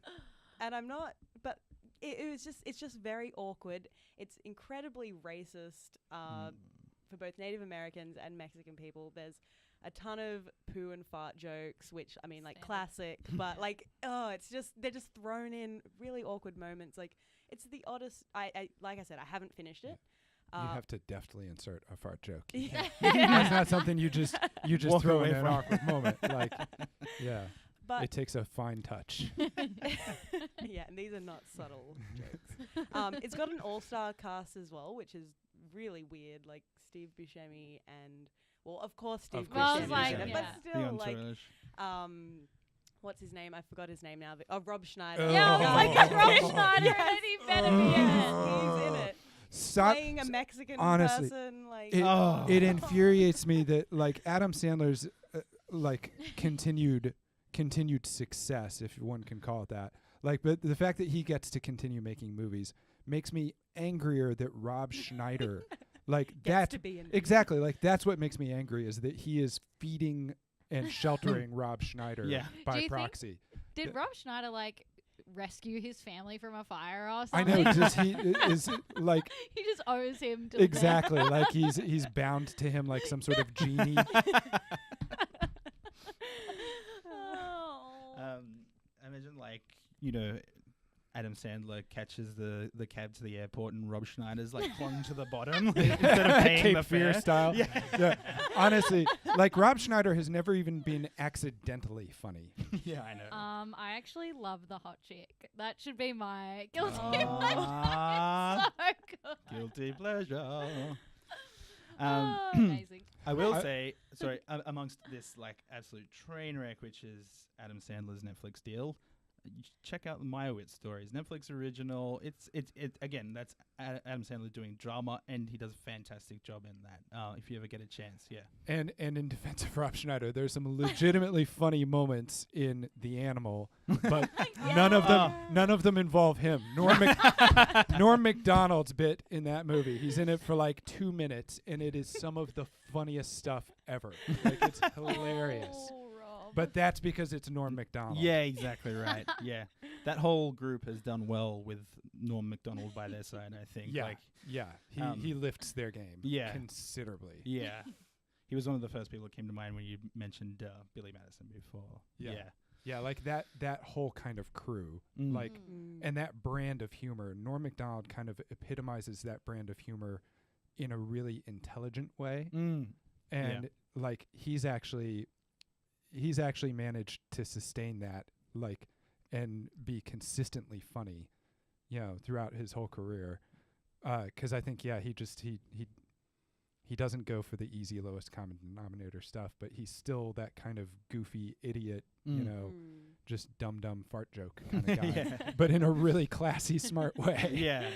and I'm not, but it's just very awkward. It's incredibly racist for both Native Americans and Mexican people. There's a ton of poo and fart jokes, which, I mean, like, classic, but like, they're just thrown in really awkward moments. Like, it's the oddest. Like I said, I haven't finished it.
You have to deftly insert a fart joke. That's not something you just throw in an awkward moment. Like, but it takes a fine touch.
And these are not subtle jokes. It's got an all-star cast as well, which is really weird. Like, Steve Buscemi and, well, of course, Steve Buscemi. But still, like, what's his name? I forgot his name now. Rob Schneider.
Yeah, I was like, Rob Schneider, and he better be in it.
He's in it. Playing a Mexican person. Like,
it infuriates me that, like, Adam Sandler's like continued success, if one can call it that. Like, but the fact that he gets to continue making movies makes me angrier that Rob Schneider, like, that exactly, like, that's what makes me angry, is that he is feeding and sheltering Rob Schneider by proxy.
Did Rob Schneider, like, rescue his family from a fire or something?
I know. Does he is like
he just owes him to
exactly like he's bound to him like some sort of genie.
Imagine, like, you know, Adam Sandler catches the cab to the airport and Rob Schneider's like clung to the bottom instead of paying
Cape
the
Fear
fare.
style.
Yeah.
Yeah. Honestly, like Rob Schneider has never even been accidentally funny.
Yeah, I know.
I actually love the hot chick. That should be my guilty
Ah.
pleasure. So good.
Guilty pleasure.
Amazing.
I will say, sorry, amongst this like absolute train wreck, which is Adam Sandler's Netflix deal, you check out the Meyerowitz stories, Netflix original. It's again, that's Adam Sandler doing drama, and he does a fantastic job in that. If you ever get a chance, yeah.
And in defense of Rob Schneider, there's some legitimately funny moments in The Animal, but none of them involve him. Norm Macdonald's bit in that movie. He's in it for like 2 minutes, and it is some of the funniest stuff ever. Like, it's hilarious.
Oh, Rob.
But that's because it's Norm Macdonald.
Yeah, exactly right. Yeah, that whole group has done well with Norm Macdonald by their side. I think.
Yeah,
Like,
yeah. He lifts their game.
Yeah.
Considerably.
yeah. He was one of the first people that came to mind when you mentioned Billy Madison before.
Yeah.
Yeah.
Yeah, like that whole kind of crew,
Mm.
like, and that brand of humor. Norm Macdonald kind of epitomizes that brand of humor in a really intelligent way,
Mm.
and like he's actually managed to sustain that, like, and be consistently funny, throughout his whole career. 'Cause I think he doesn't go for the easy lowest common denominator stuff, but he's still that kind of goofy idiot, just dumb fart joke kind of guy,
Yeah.
but in a really classy, smart way.
Yeah.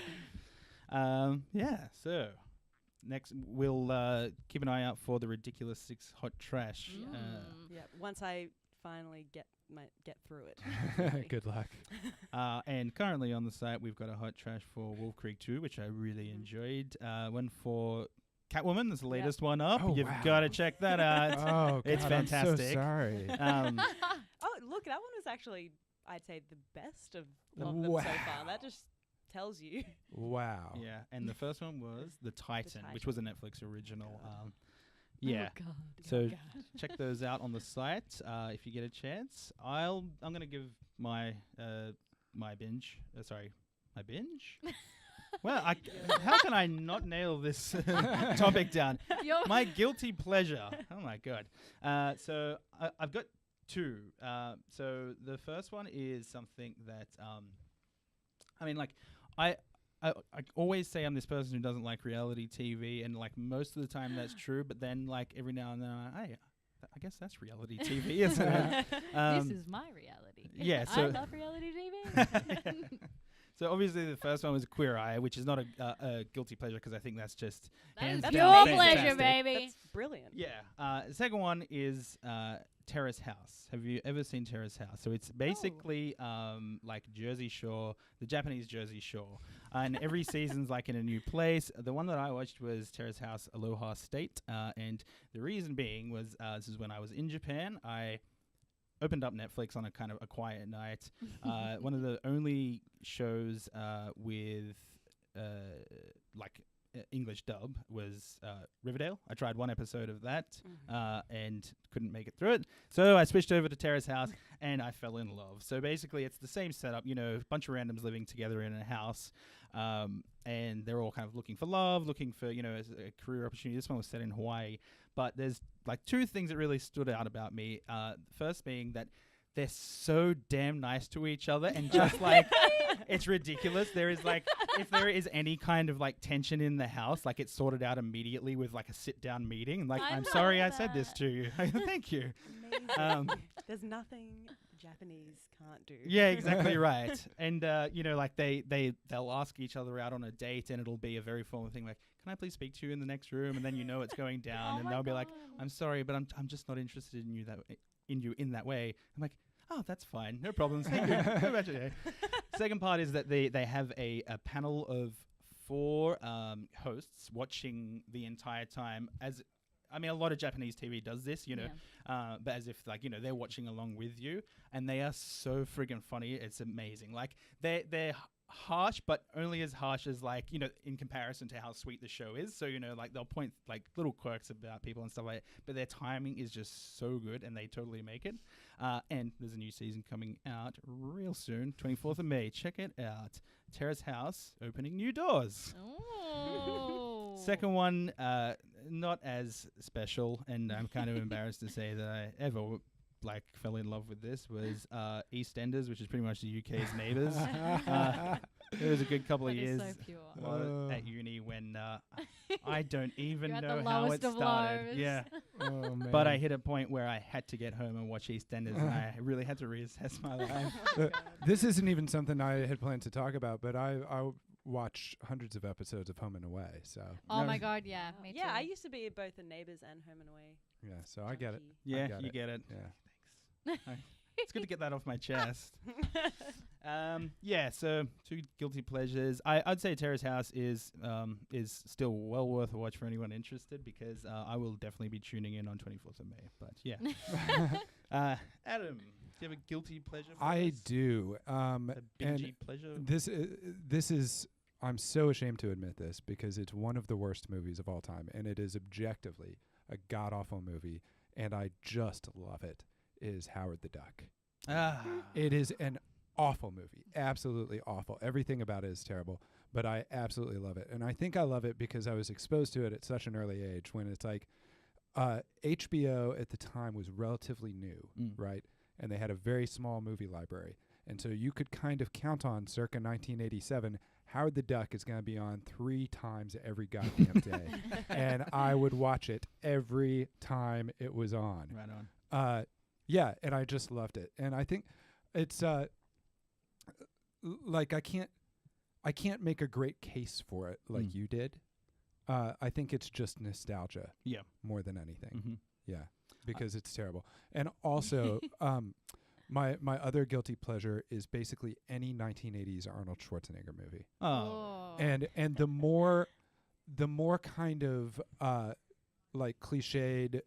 So next we'll keep an eye out for the Ridiculous 6 Hot Trash.
Yeah. Once I finally get through it.
Good luck.
And currently on the site we've got a Hot Trash for Wolf Creek 2, which I really enjoyed. One for Catwoman, that's the latest one up.
Oh,
You've
wow.
got to check that out.
Oh,
It's
God, I'm so
fantastic.
sorry.
Oh, look, that one was actually, I'd say, the best of them so far. That just tells you.
Wow.
Yeah, and the first one was The Titan, which was a Netflix original.
Oh, God.
So check those out on the site if you get a chance. I'm gonna give my binge. My binge. Well, how can I not nail this topic down? My guilty pleasure. Oh my God. So I've got two. So the first one is something that I always say I'm this person who doesn't like reality TV, and like most of the time that's true. But then like every now and then, I guess that's reality TV, isn't it?
This is my reality.
Yeah,
I
so
love reality TV.
So obviously the first one was Queer Eye, which is not a guilty pleasure because I think that's just hands
That's
down
your
fantastic.
pleasure, baby.
That's brilliant.
Yeah. The second one is Terrace House. Have you ever seen Terrace House? So it's basically like Jersey Shore, the Japanese Jersey Shore. And every season's like in a new place. The one that I watched was Terrace House Aloha State. And the reason being was this is when I was in Japan. I opened up Netflix on a kind of a quiet night. One of the only shows with like English dub was Riverdale. I tried one episode of that and couldn't make it through it. So I switched over to Terrace House and I fell in love. So basically it's the same setup, a bunch of randoms living together in a house. And they're all kind of looking for love, looking for, a career opportunity. This one was set in Hawaii. But there's like two things that really stood out about me. First being that they're so damn nice to each other and just like it's ridiculous. There is like if there is any kind of like tension in the house, like it's sorted out immediately with like a sit down meeting. Like I'm sorry I said this to you. Thank you.
Amazing. There's nothing Japanese can't do.
Yeah, exactly right. And like they'll ask each other out on a date and it'll be a very formal thing like, can I please speak to you in the next room? And then it's going down and they'll be like, I'm sorry, but I'm just not interested in you in that way. I'm like, oh, that's fine. No problems. Thank you. Go about your day. Second part is that they have a panel of 4 hosts watching the entire time a lot of Japanese TV does this, but as if like, they're watching along with you and they are so friggin' funny. It's amazing. Like they're harsh, but only as harsh as like, in comparison to how sweet the show is. So, like they'll point like little quirks about people and stuff like that, but their timing is just so good and they totally make it. And there's a new season coming out real soon, 24th of May. Check it out. Terrace House opening new doors.
Oh.
Second one, not as special, and I'm kind of embarrassed to say that I ever fell in love with this, was EastEnders, which is pretty much the UK's Neighbours. It was a good couple of years
so pure.
at uni when I don't even
You're at
know
the
how it
lowest of
started.
lows.
Yeah.
Oh, man.
But I hit a point where I had to get home and watch EastEnders, and I really had to reassess my life.
This isn't even something I had planned to talk about, but I watch hundreds of episodes of Home and Away. So
Oh my God, yeah, me too.
Yeah, I used to be both in Neighbours and Home and Away.
yeah, so I get it.
junkie.
Yeah,
get
you
it.
get it.
Yeah.
Thanks. It's good to get that off my chest. Yeah, so 2 guilty pleasures. I'd say Terrace House is still well worth a watch for anyone interested, because I will definitely be tuning in on 24th of May. But yeah. Adam, do you have a guilty pleasure for
I
us?
do.
A
And
bingy pleasure?
this is, I'm so ashamed to admit this, because it's one of the worst movies of all time, and it is objectively a god-awful movie, and I just love it, is Howard the Duck. It is an awful movie, absolutely awful. Everything about it is terrible, but I absolutely love it. And I think I love it because I was exposed to it at such an early age, when it's like HBO at the time was relatively new, right? And they had a very small movie library. And so you could kind of count on, circa 1987, Howard the Duck is going to be on 3 times every goddamn day. And I would watch it every time it was on.
Right on.
Yeah, and I just loved it. And I think it's like I can't make a great case for it like you did. I think it's just nostalgia.
Yeah.
More than anything.
Mm-hmm.
Yeah, because it's terrible. And also my other guilty pleasure is basically any 1980s Arnold Schwarzenegger movie.
Oh.
And the more kind of like cliched,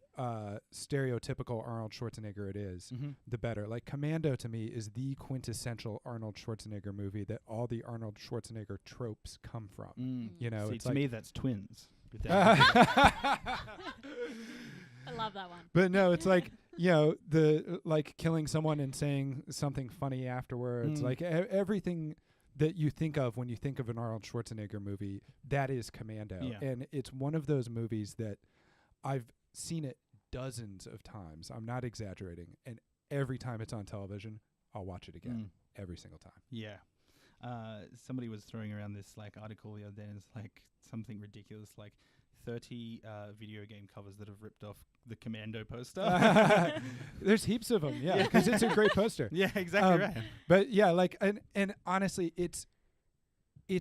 stereotypical Arnold Schwarzenegger it is, the better. Like Commando to me is the quintessential Arnold Schwarzenegger movie that all the Arnold Schwarzenegger tropes come from. You know,
See,
it's
to
like
me, that's Twins.
I love that one.
But no, it's like, the like killing someone and saying something funny afterwards. Like everything that you think of when you think of an Arnold Schwarzenegger movie, that is Commando.
Yeah.
And it's one of those movies that I've seen it dozens of times. I'm not exaggerating. And every time it's on television, I'll watch it again. Every single time.
Yeah. Somebody was throwing around this article the other day, and it's like something ridiculous, like 30 video game covers that have ripped off the Commando poster.
There's heaps of them, yeah, because it's a great poster.
Yeah, exactly right.
But yeah, like, and honestly, it's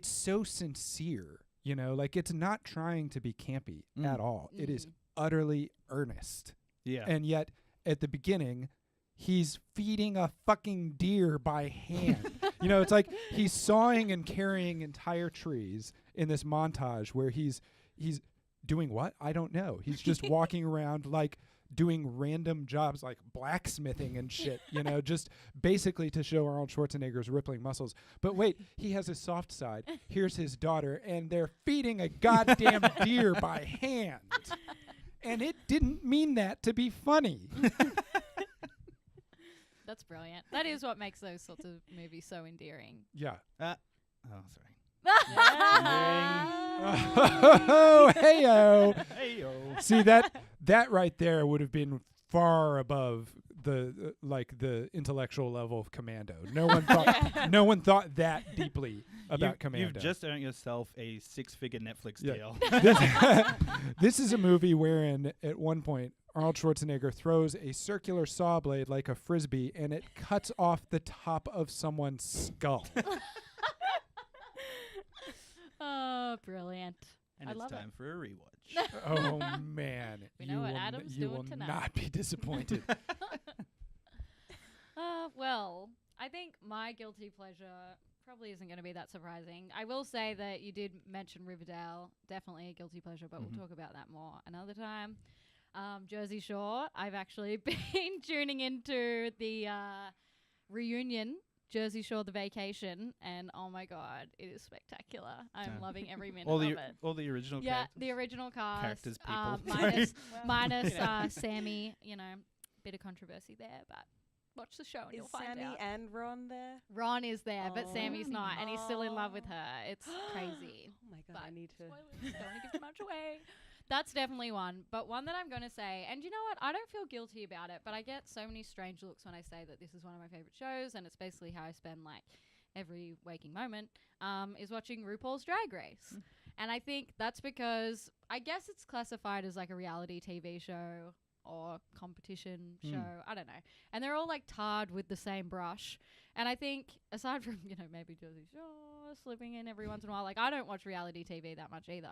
so sincere, like it's not trying to be campy at all. It is utterly earnest.
Yeah.
And yet at the beginning, he's feeding a fucking deer by hand. It's like he's sawing and carrying entire trees in this montage where he's doing what? I don't know. He's just walking around like doing random jobs like blacksmithing and shit, just basically to show Arnold Schwarzenegger's rippling muscles. But wait, he has a soft side. Here's his daughter, and they're feeding a goddamn deer by hand. And it didn't mean that to be funny.
That's brilliant. That is what makes those sorts of movies so endearing.
Yeah.
Oh, sorry.
Oh, hey-o.
Hey-o.
See, that right there would have been far above the intellectual level of Commando. No one thought that deeply about Commando.
You've just earned yourself a 6-figure Netflix deal.
This is a movie wherein at one point Arnold Schwarzenegger throws a circular saw blade like a frisbee, and it cuts off the top of someone's skull.
Oh, brilliant.
And
I
it's
love
time for a rewatch.
Oh man,
We know what Adam's
you
doing
will
tonight.
not be disappointed.
Well, I think my guilty pleasure probably isn't going to be that surprising. I will say that you did mention Riverdale, definitely a guilty pleasure, but we'll talk about that more another time. Jersey Shore, I've actually been tuning into the reunion Jersey Shore The Vacation, and oh my god, it is spectacular. I'm loving every minute
all
of
the
it.
all the original
Yeah,
characters?
the original cast.
Characters, people.
minus Sammy, bit of controversy there, but watch the show and you'll
Is
find
Sammy
out.
and Ron there?
Ron is there, but
Oh.
Sammy's not, and he's still in love with her. It's crazy.
Oh my god,
But
I need to.
spoilers, don't want to give too much away. That's definitely one. But one that I'm going to say, and you know what? I don't feel guilty about it, but I get so many strange looks when I say that this is one of my favorite shows, and it's basically how I spend like every waking moment, is watching RuPaul's Drag Race. And I think that's because I guess it's classified as like a reality TV show or competition show. I don't know. And they're all like tarred with the same brush. And I think aside from, maybe Jersey Shore slipping in every once in a while, like I don't watch reality TV that much either.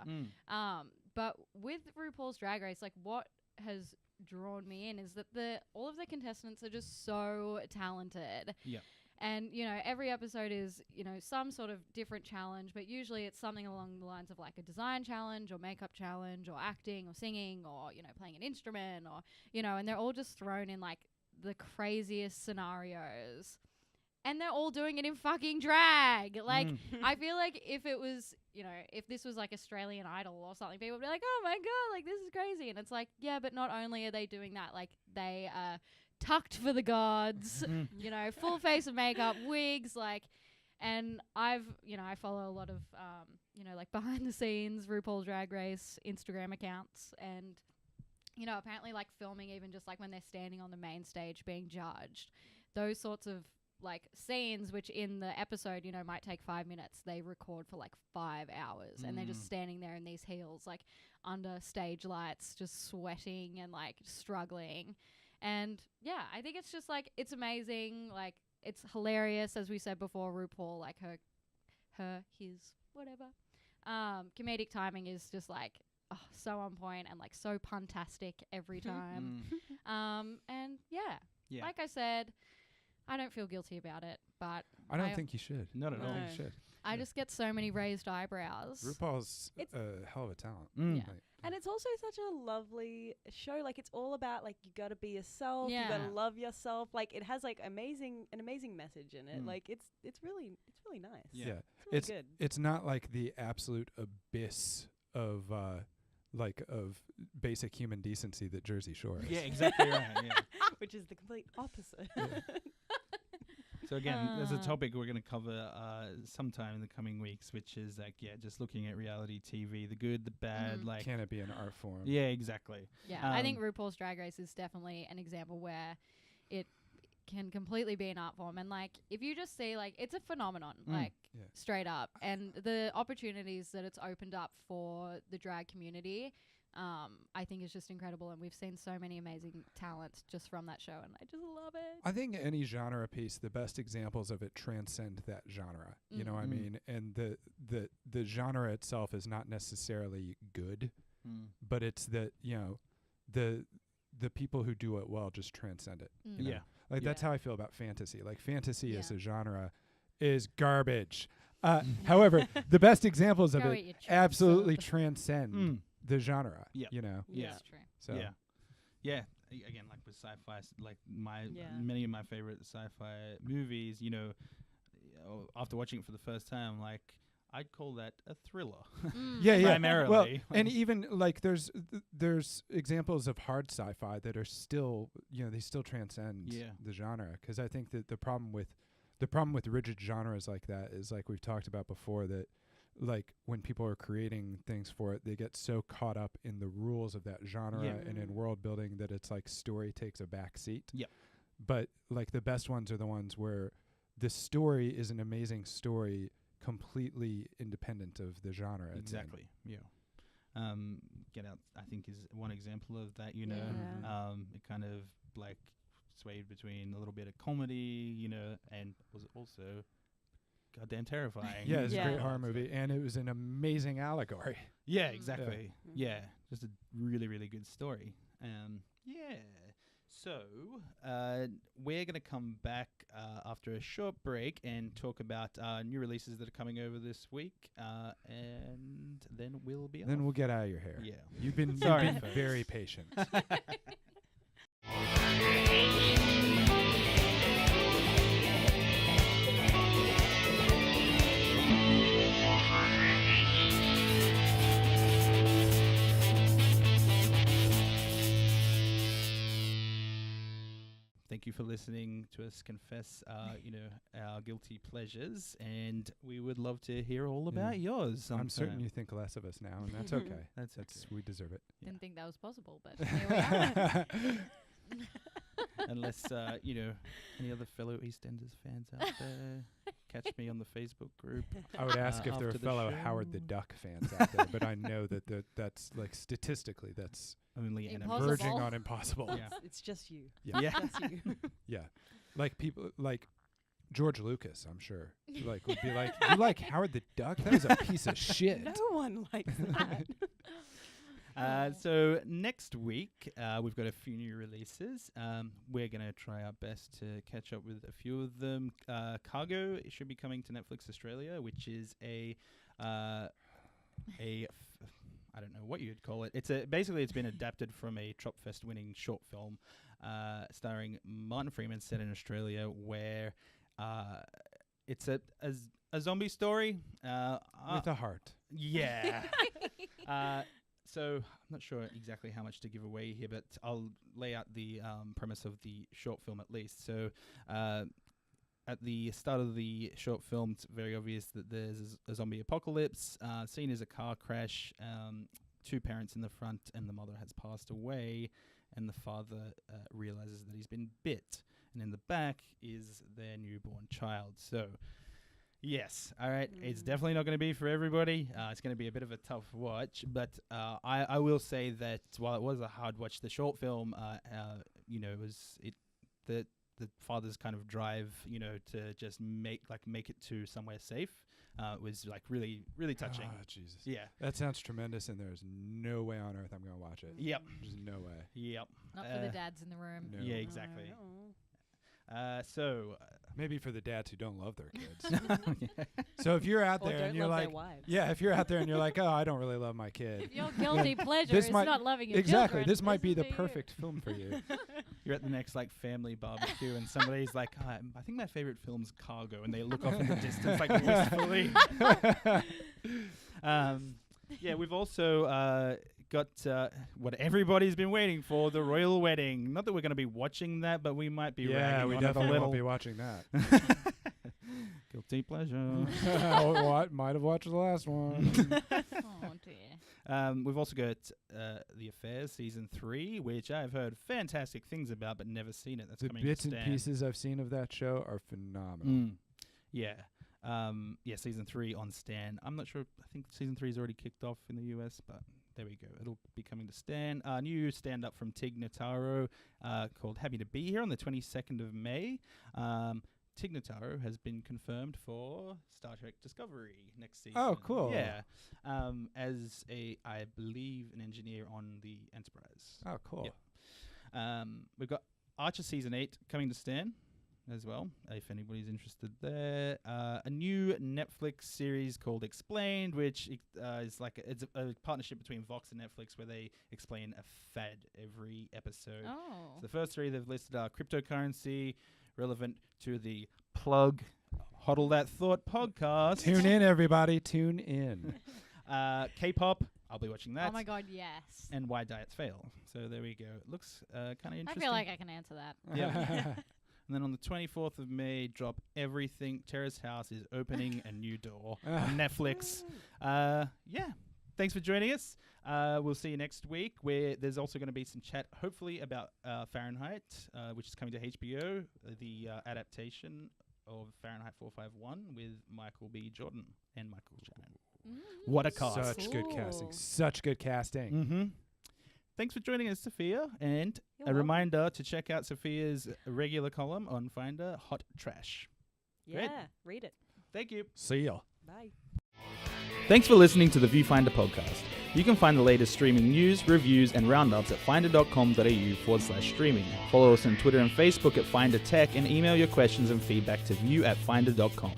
But with RuPaul's Drag Race, like what has drawn me in is that all of the contestants are just so talented.
Yeah.
And, every episode is, some sort of different challenge, but usually it's something along the lines of like a design challenge or makeup challenge or acting or singing or, playing an instrument or, and they're all just thrown in like the craziest scenarios. And they're all doing it in fucking drag. Like, I feel like if it was, if this was like Australian Idol or something, people would be like, oh my God, like this is crazy. And it's like, yeah, but not only are they doing that, like they tucked for the gods, full face of makeup, wigs, like, and I follow a lot of, like behind the scenes RuPaul's Drag Race Instagram accounts, and, apparently like filming even just like when they're standing on the main stage being judged, those sorts of like scenes, which in the episode, might take 5 minutes, they record for like 5 hours and they're just standing there in these heels, like under stage lights, just sweating and like struggling. And yeah, I think it's just like, it's amazing. Like it's hilarious. As we said before, RuPaul, like his, whatever. Comedic timing is just like, so on point and like so puntastic every time. And yeah, like I said, I don't feel guilty about it, but
I don't think you should.
Not at all.
I don't think you should.
I just get so many raised eyebrows.
RuPaul's a hell of a talent.
Yeah.
And it's also such a lovely show. Like it's all about like you got to be yourself.
Yeah.
You got to love yourself. Like it has like an amazing message in it. Like it's really nice.
Yeah.
It's really good.
It's not like the absolute abyss of of basic human decency that Jersey Shore is.
Yeah, exactly right. Yeah.
Which is the complete opposite.
So again, there's a topic we're going to cover sometime in the coming weeks, which is like, just looking at reality TV, the good, the bad, like.
Can it be an art form?
Yeah, exactly.
Yeah, I think RuPaul's Drag Race is definitely an example where it can completely be an art form. And like, if you just see, like, it's a phenomenon, like, straight up. And the opportunities that it's opened up for the drag community, I think is just incredible. And we've seen so many amazing talents just from that show, and I just love it.
I think any genre piece, the best examples of it transcend that genre. You know what I mean? And the genre itself is not necessarily good, but it's that, the people who do it well just transcend it. You know? Like that's how I feel about fantasy. Like fantasy as a genre is garbage. However, the best examples of it absolutely transcend the genre. You know?
Yeah. That's true.
So
Again, like with sci-fi, like many of my favorite sci-fi movies, after watching it for the first time, like I'd call that a thriller. Primarily.
Well, and even like there's examples of hard sci-fi that are still, they still transcend the genre. Because I think that the problem with rigid genres like that is, like we've talked about before, that like when people are creating things for it, they get so caught up in the rules of that genre and in world building that it's like story takes a back seat. But like the best ones are the ones where the story is an amazing story, completely independent of the genre.
Exactly. Get Out, I think, is one example of that. It kind of like swayed between a little bit of comedy, and was also goddamn terrifying.
Yeah, it's a great horror movie, and it was an amazing allegory.
Yeah, exactly. Yeah, just a really, really good story. So we're going to come back after a short break and talk about new releases that are coming over this week, and then we'll be
Then we'll get out of your hair.
Yeah.
You've been very patient.
thank you for listening to us confess, our guilty pleasures, and we would love to hear all about yours.
I'm certain you think less of us now, and that's okay. That's we deserve it.
Didn't think that was possible, but here we are.
Unless, any other fellow Eastenders fans out there, catch me on the Facebook group.
I would ask if there are
after the
fellow
show.
Howard the Duck fans out there, but I know that's like statistically that's
Only
Impossible.
verging on impossible.
Yeah.
It's just you.
Yeah.
Yeah.
Just you.
Yeah. Like people like George Lucas, I'm sure, like would be like, you like Howard the Duck? That was a piece of shit.
No one likes that.
So next week, we've got a few new releases. We're going to try our best to catch up with a few of them. Cargo should be coming to Netflix Australia, which is I don't know what you'd call it. It's been adapted from a Tropfest winning short film starring Martin Freeman, set in Australia, where it's a zombie story
With a heart.
Yeah. So I'm not sure exactly how much to give away here, but I'll lay out the premise of the short film at least. So at the start of the short film, it's very obvious that there's a zombie apocalypse. Scene is a car crash. Two parents in the front, and the mother has passed away, and the father realizes that he's been bit. And in the back is their newborn child. So yes, all right. It's definitely not going to be for everybody. It's going to be a bit of a tough watch, but I will say that while it was a hard watch, the short film, the father's kind of drive, to just make it to somewhere safe, was like really, really touching.
Oh, Jesus.
Yeah.
That sounds tremendous, and there's no way on earth I'm going to watch it.
Yep.
There's no way.
Yep.
Not for the dads in the room.
No.
Yeah, exactly. So
maybe for the dads who don't love their kids. So if you're out
Or
there
don't
and you're
love
like,
their wives.
yeah, if you're out there and you're like, oh, I don't really love my kid.
If your guilty pleasure
This
is
might-
not loving your
Exactly.
children,
This might be the
isn't for you.
perfect film for you.
you're at the next family barbecue, and somebody's like, I think my favorite film's Cargo, and they look off in the distance wistfully. Yeah, we've also got what everybody's been waiting for, the royal wedding. Not that we're going to be watching that, but we might be
Yeah,
ragging
we
on it a
definitely
little.
won't be watching that.
Guilty pleasure.
What? Might have watched the last one.
Oh dear.
We've also got The Affairs Season 3, which I've heard fantastic things about, but never seen it. That's
The
coming
bits
to
and
Stan.
pieces I've seen of that show are phenomenal.
Yeah. Season 3 on Stan. I'm not sure. I think Season 3 is already kicked off in the US, but there we go. It'll be coming to Stan. New stand-up from Tig Notaro called Happy to Be Here on the 22nd of May. Tig Notaro has been confirmed for Star Trek Discovery next season.
Oh, cool.
Yeah. As I believe, an engineer on the Enterprise.
Oh, cool.
Yep. We've got Archer Season 8 coming to Stan as well, if anybody's interested there. A new Netflix series called Explained, which is it's a partnership between Vox and Netflix, where they explain a fad every episode.
Oh.
So the first three they've listed are cryptocurrency, relevant to the Plug Hodl That Thought podcast.
Tune in, everybody. Tune in.
K-pop, I'll be watching that.
Oh my god, yes.
And why diets fail. So there we go. It looks kind of interesting.
I feel like I can answer that.
Yeah. And then on the 24th of May, drop everything. Terrace House is opening a new door on Netflix. Yeah. Thanks for joining us. We'll see you next week, where there's also going to be some chat, hopefully, about Fahrenheit, which is coming to HBO, the adaptation of Fahrenheit 451 with Michael B. Jordan and Michael Shannon. What a cast.
Such good casting. Such good casting.
Mm-hmm. Thanks for joining us, Sophia. And
You're
a
welcome.
reminder to check out Sophia's regular column on Finder, Hot Trash.
Yeah, read it.
Thank you.
See ya.
Bye.
Thanks for listening to the Viewfinder podcast. You can find the latest streaming news, reviews, and roundups at finder.com.au/streaming. Follow us on Twitter and Facebook at Finder Tech, and email your questions and feedback to view@finder.com.